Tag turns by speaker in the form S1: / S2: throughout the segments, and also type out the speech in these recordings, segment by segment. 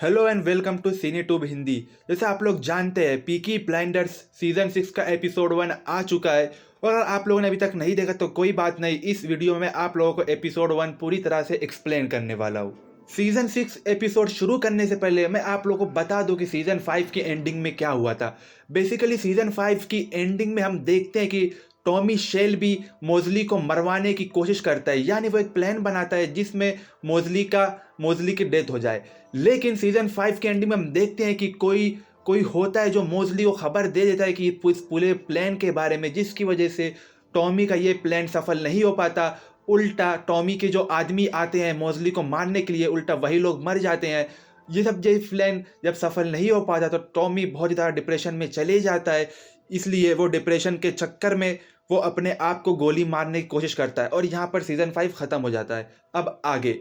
S1: Hello and welcome to सीने tube Hindi. जैसे आप लोग जानते हैं पीकी ब्लाइंडर्स सीजन 6 का एपिसोड 1 आ चुका है। और अगर आप लोगों ने अभी तक नहीं देखा तो कोई बात नहीं, इस वीडियो में आप लोगों को एपिसोड 1 पूरी तरह से एक्सप्लेन करने वाला हूँ। सीजन 6 एपिसोड शुरू करने से पहले मैं आप लोगों को बता दूं कि सीजन 5 की एंडिंग में क्या हुआ था। बेसिकली सीजन 5 की एंडिंग में हम देखते हैं कि टॉमी शेल्बी मोज़ली को मरवाने की कोशिश करता है, यानी वो एक प्लान बनाता है जिसमें मोज़ली की डेथ हो जाए। लेकिन सीजन 5 के एंडिंग में हम देखते हैं कि कोई कोई होता है जो मोज़ली को खबर दे देता है कि इस पूरे प्लान के बारे में, जिसकी वजह से टॉमी का ये प्लान सफल नहीं हो पाता। उल्टा टॉमी के जो आदमी आते हैं मोज़ली को मारने के लिए, उल्टा वही लोग मर जाते हैं। ये प्लान जब सफल नहीं हो पाता तो टॉमी बहुत ज़्यादा डिप्रेशन में चले जाता है। इसलिए वो डिप्रेशन के चक्कर में वो अपने आप को गोली मारने की कोशिश करता है और यहाँ पर सीजन 5 खत्म हो जाता है। अब आगे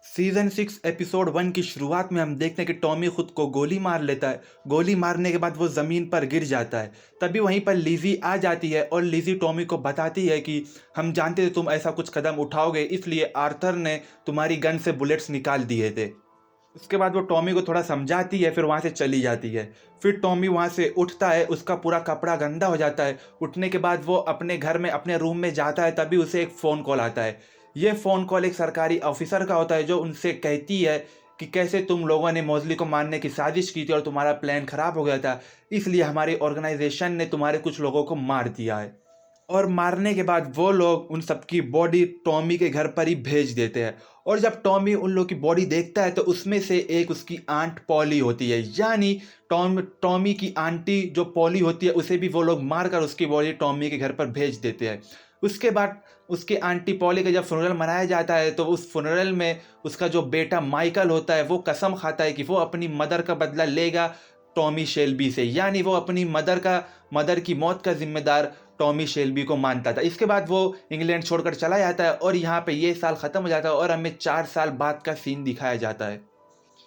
S1: सीजन 6 एपिसोड 1 की शुरुआत में हम देखते हैं कि टॉमी खुद को गोली मार लेता है। गोली मारने के बाद वो ज़मीन पर गिर जाता है। तभी वहीं पर लिज़ी आ जाती है और लिज़ी टॉमी को बताती है कि हम जानते थे तुम ऐसा कुछ कदम उठाओगे, इसलिए आर्थर ने तुम्हारी गन से बुलेट्स निकाल दिए थे। उसके बाद वो टॉमी को थोड़ा समझाती है, फिर वहाँ से चली जाती है। फिर टॉमी वहाँ से उठता है, उसका पूरा कपड़ा गंदा हो जाता है। उठने के बाद वो अपने घर में अपने रूम में जाता है, तभी उसे एक फ़ोन कॉल आता है। ये फ़ोन कॉल एक सरकारी ऑफिसर का होता है जो उनसे कहती है कि कैसे तुम लोगों ने मोज़ली को मारने की साजिश की थी और तुम्हारा प्लान ख़राब हो गया था, इसलिए हमारी ऑर्गेनाइजेशन ने तुम्हारे कुछ लोगों को मार दिया है। और मारने के बाद वो लोग उन सबकी बॉडी टॉमी के घर पर ही भेज देते हैं। और जब टॉमी उन लोग की बॉडी देखता है तो उसमें से एक उसकी आंट पॉली होती है, यानी टॉमी की आंटी जो पॉली होती है उसे भी वो लोग मारकर उसकी बॉडी टॉमी के घर पर भेज देते हैं। उसके बाद उसके आंटी पॉली का जब फ्यूनरल मनाया जाता है तो उस फ्यूनरल में उसका जो बेटा माइकल होता है वो कसम खाता है कि वो अपनी मदर का बदला लेगा टॉमी शेल्बी से, यानी वो अपनी मदर की मौत का जिम्मेदार टॉमी शेल्बी को मानता था। इसके बाद वो इंग्लैंड छोड़कर चला जाता है और यहाँ पे ये साल ख़त्म हो जाता है और हमें 4 साल बाद का सीन दिखाया जाता है।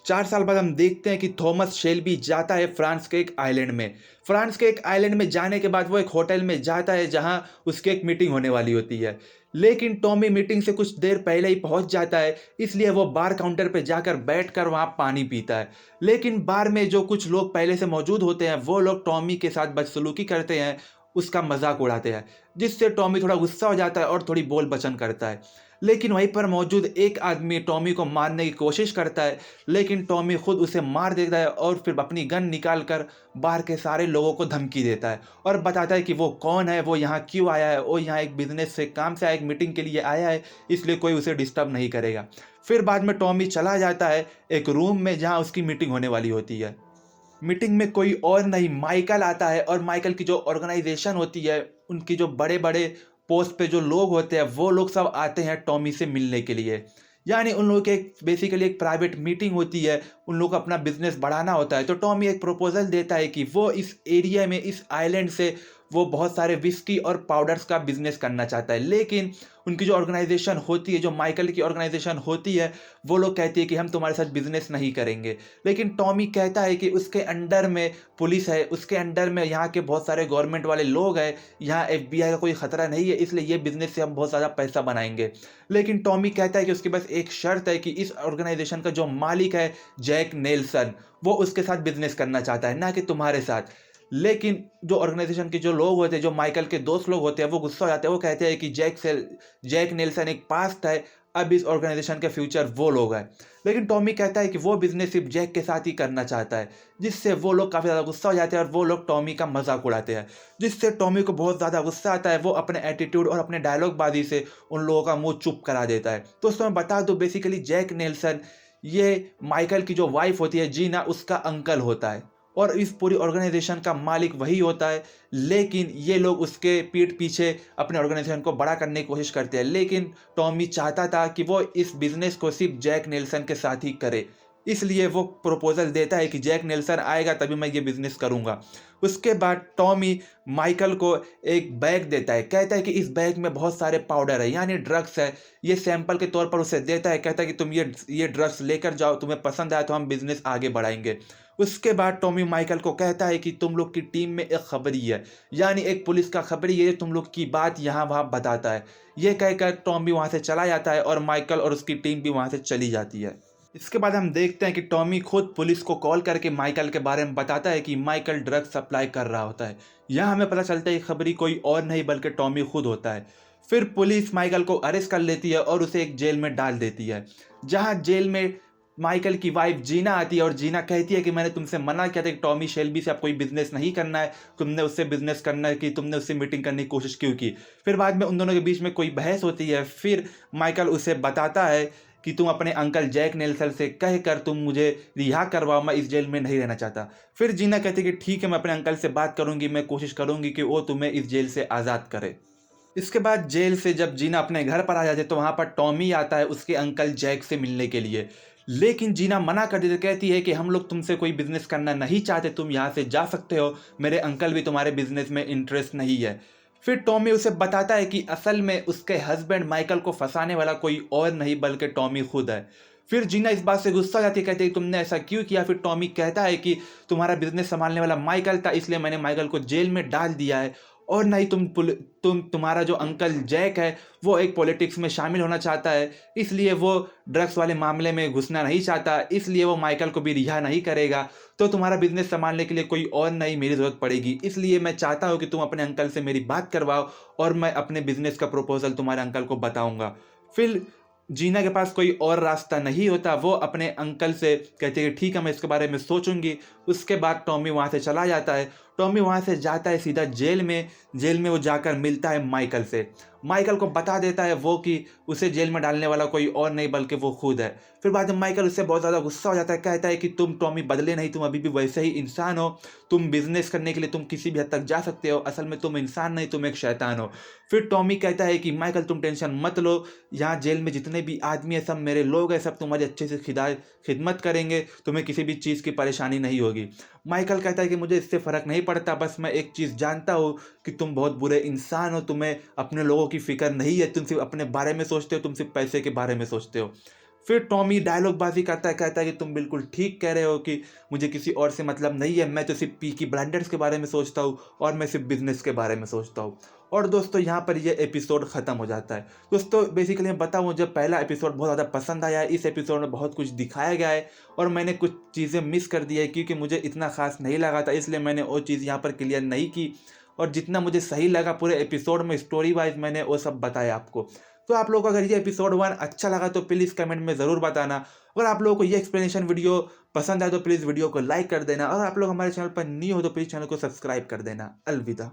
S1: 4 साल बाद हम देखते हैं कि थॉमस शेल्बी जाता है फ्रांस के एक आइलैंड में। फ्रांस के एक आइलैंड में जाने के बाद वो एक होटल में जाता है जहां उसकी एक मीटिंग होने वाली होती है। लेकिन टॉमी मीटिंग से कुछ देर पहले ही पहुंच जाता है, इसलिए वो बार काउंटर पे जाकर बैठकर वहां पानी पीता है। लेकिन बार में जो कुछ लोग पहले से मौजूद होते हैं वो लोग टॉमी के साथ बदसलूकी करते हैं, उसका मजाक उड़ाते हैं, जिससे टॉमी थोड़ा गुस्सा हो जाता है और थोड़ी बोल बचन करता है। लेकिन वहीं पर मौजूद एक आदमी टॉमी को मारने की कोशिश करता है, लेकिन टॉमी खुद उसे मार देता है और फिर अपनी गन निकाल कर बाहर के सारे लोगों को धमकी देता है और बताता है कि वो कौन है, वो यहाँ क्यों आया है। वो यहाँ एक बिजनेस से काम से आया, एक मीटिंग के लिए आया है, इसलिए कोई उसे डिस्टर्ब नहीं करेगा। फिर बाद में टॉमी चला जाता है एक रूम में जहाँ उसकी मीटिंग होने वाली होती है। मीटिंग में कोई और नहीं, माइकल आता है और माइकल की जो ऑर्गेनाइजेशन होती है, उनकी जो बड़े बड़े पोस्ट पे जो लोग होते हैं वो लोग सब आते हैं टॉमी से मिलने के लिए। यानी उन लोगों के बेसिकली एक प्राइवेट मीटिंग होती है, उन लोगों को अपना बिजनेस बढ़ाना होता है। तो टॉमी एक प्रपोजल देता है कि वो इस एरिया में, इस आइलैंड से वो बहुत सारे विस्की और पाउडर्स का बिजनेस करना चाहता है। लेकिन उनकी जो ऑर्गेनाइजेशन होती है, जो माइकल की ऑर्गेनाइजेशन होती है, वो लोग कहती है कि हम तुम्हारे साथ बिजनेस नहीं करेंगे। लेकिन टॉमी कहता है कि उसके अंडर में पुलिस है, उसके अंडर में यहाँ के बहुत सारे गवर्नमेंट वाले लोग हैं, यहाँ एफबीआई का कोई खतरा नहीं है, इसलिए ये बिजनेस से हम बहुत ज़्यादा पैसा बनाएंगे। लेकिन टॉमी कहता है कि उसके बस एक शर्त है कि इस ऑर्गेनाइजेशन का जो मालिक है जैक नेल्सन, वो उसके साथ बिजनेस करना चाहता है, ना कि तुम्हारे साथ। लेकिन जो ऑर्गेनाइजेशन के जो लोग होते हैं, जो माइकल के दोस्त लोग होते हैं, वो गुस्सा हो जाते हैं। वो कहते हैं कि जैक नेल्सन एक पास्ट है, अब इस ऑर्गेनाइजेशन के फ्यूचर वो लोग हैं। लेकिन टॉमी कहता है कि वो बिजनेस सिर्फ जैक के साथ ही करना चाहता है, जिससे वो लोग काफ़ी ज़्यादा गुस्सा हो जाते हैं और वो लोग टॉमी का मजाक उड़ाते हैं, जिससे टॉमी को बहुत ज़्यादा गुस्सा आता है। वो अपने एटीट्यूड और अपने डायलॉगबाजी से उन लोगों का मुंह चुप करा देता है। तो उसमें बता दो, बेसिकली जैक नेल्सन ये माइकल की जो वाइफ होती है जीना, उसका अंकल होता है और इस पूरी ऑर्गेनाइजेशन का मालिक वही होता है। लेकिन ये लोग उसके पीठ पीछे अपने ऑर्गेनाइजेशन को बड़ा करने की कोशिश करते हैं। लेकिन टॉमी चाहता था कि वो इस बिजनेस को सिर्फ जैक नेल्सन के साथ ही करे, इसलिए वो प्रपोजल देता है कि जैक नेल्सन आएगा तभी मैं ये बिजनेस करूंगा। उसके बाद टॉमी माइकल को एक बैग देता है, कहता है कि इस बैग में बहुत सारे पाउडर है, यानी ड्रग्स है। ये सैंपल के तौर पर उसे देता है, कहता है कि तुम ये ड्रग्स लेकर जाओ, तुम्हें पसंद आया तो हम बिजनेस आगे बढ़ाएंगे। उसके बाद टॉमी माइकल को कहता है कि तुम लोग की टीम में एक खबरी है, यानी एक पुलिस का खबरी है, तुम लोग की बात यहाँ वहाँ बताता है। ये कहकर टॉमी वहाँ से चला जाता है और माइकल और उसकी टीम भी वहाँ से चली जाती है। इसके बाद हम देखते हैं कि टॉमी खुद पुलिस को कॉल करके माइकल के बारे में बताता है कि माइकल ड्रग्स सप्लाई कर रहा होता है। यहाँ हमें पता चलता है कि खबरी कोई और नहीं बल्कि टॉमी खुद होता है। फिर पुलिस माइकल को अरेस्ट कर लेती है और उसे एक जेल में डाल देती है, जहाँ जेल में माइकल की वाइफ जीना आती है और जीना कहती है कि मैंने तुमसे मना किया था कि टॉमी शेल्बी से आप कोई बिजनेस नहीं करना है, तुमने उससे बिजनेस करना है कि तुमने उससे मीटिंग करने की कोशिश क्यों की। फिर बाद में उन दोनों के बीच में कोई बहस होती है। फिर माइकल उसे बताता है कि तुम अपने अंकल जैक नेल्सन से कह कर तुम मुझे रिहा करवाओ, मैं इस जेल में नहीं रहना चाहता। फिर जीना कहती है कि ठीक है, मैं अपने अंकल से बात करूंगी, मैं कोशिश करूंगी कि वो तुम्हें इस जेल से आज़ाद करे। इसके बाद जेल से जब जीना अपने घर पर आ जाती है तो वहाँ पर टॉमी आता है उसके अंकल जैक से मिलने के लिए, लेकिन जीना मना कर देती है, कहती है कि हम लोग तुमसे कोई बिजनेस करना नहीं चाहते, तुम यहाँ से जा सकते हो, मेरे अंकल भी तुम्हारे बिजनेस में इंटरेस्ट नहीं है। फिर टॉमी उसे बताता है कि असल में उसके हस्बैंड माइकल को फंसाने वाला कोई और नहीं बल्कि टॉमी खुद है। फिर जीना इस बात से गुस्सा हो जाती है, कहती है तुमने ऐसा क्यों किया। फिर टॉमी कहता है कि तुम्हारा बिजनेस संभालने वाला माइकल था, इसलिए मैंने माइकल को जेल में डाल दिया है, और नहीं तुम्हारा जो अंकल जैक है वो एक पॉलिटिक्स में शामिल होना चाहता है, इसलिए वो ड्रग्स वाले मामले में घुसना नहीं चाहता, इसलिए वो माइकल को भी रिहा नहीं करेगा। तो तुम्हारा बिजनेस संभालने के लिए कोई और नहीं मेरी ज़रूरत पड़ेगी, इसलिए मैं चाहता हूँ कि तुम अपने अंकल से मेरी बात करवाओ और मैं अपने बिजनेस का प्रपोजल तुम्हारे अंकल को बताऊँगा। फिर जीना के पास कोई और रास्ता नहीं होता, वो अपने अंकल से कहती है ठीक है, मैं इसके बारे में सोचूंगी। उसके बाद टॉमी वहाँ से चला जाता है। टॉमी वहाँ से जाता है सीधा जेल में वो जाकर मिलता है माइकल से। माइकल को बता देता है वो कि उसे जेल में डालने वाला कोई और नहीं बल्कि वो खुद है। फिर बाद में माइकल उससे बहुत ज़्यादा गुस्सा हो जाता है, कहता है कि तुम टॉमी बदले नहीं, तुम अभी भी वैसे ही इंसान हो, तुम बिजनेस करने के लिए तुम किसी भी हद तक जा सकते हो, असल में तुम इंसान नहीं, तुम एक शैतान हो। फिर टॉमी कहता है कि माइकल तुम टेंशन मत लो, यहाँ जेल में जितने भी आदमी है सब मेरे लोग हैं, सब तुम्हारी अच्छे से खिदमत करेंगे, तुम्हें किसी भी चीज़ की परेशानी नहीं होगी। माइकल कहता है कि मुझे इससे फ़र्क नहीं पड़ता, बस मैं एक चीज़ जानता हूँ कि तुम बहुत बुरे इंसान हो, तुम्हें अपने लोगों की फ़िक्र नहीं है, तुम सिर्फ अपने बारे में सोचते हो, तुम सिर्फ पैसे के बारे में सोचते हो। फिर टॉमी डायलॉगबाजी करता है, कहता है कि तुम बिल्कुल ठीक कह रहे हो कि मुझे किसी और से मतलब नहीं है, मैं तो सिर्फ पीकी ब्लाइंडर्स के बारे में सोचता हूँ और मैं सिर्फ बिजनेस के बारे में सोचता हूँ। और दोस्तों यहाँ पर ये एपिसोड ख़त्म हो जाता है। दोस्तों बेसिकली मैं बताऊँ, मुझे पहला एपिसोड बहुत ज़्यादा पसंद आया है, इस एपिसोड में बहुत कुछ दिखाया गया है और मैंने कुछ चीज़ें मिस कर दी है क्योंकि मुझे इतना खास नहीं लगा था, इसलिए मैंने वो चीज़ यहाँ पर क्लियर नहीं की, और जितना मुझे सही लगा पूरे एपिसोड में स्टोरी वाइज मैंने वो सब बताया आपको। तो आप लोगों को अगर ये एपिसोड 1 अच्छा लगा तो प्लीज़ कमेंट में ज़रूर बताना। अगर आप लोगों को ये एक्सप्लेनेशन वीडियो पसंद आए तो प्लीज़ वीडियो को लाइक कर देना, और आप लोग हमारे चैनल पर न्यू हो तो प्लीज़ चैनल को सब्सक्राइब कर देना। अलविदा।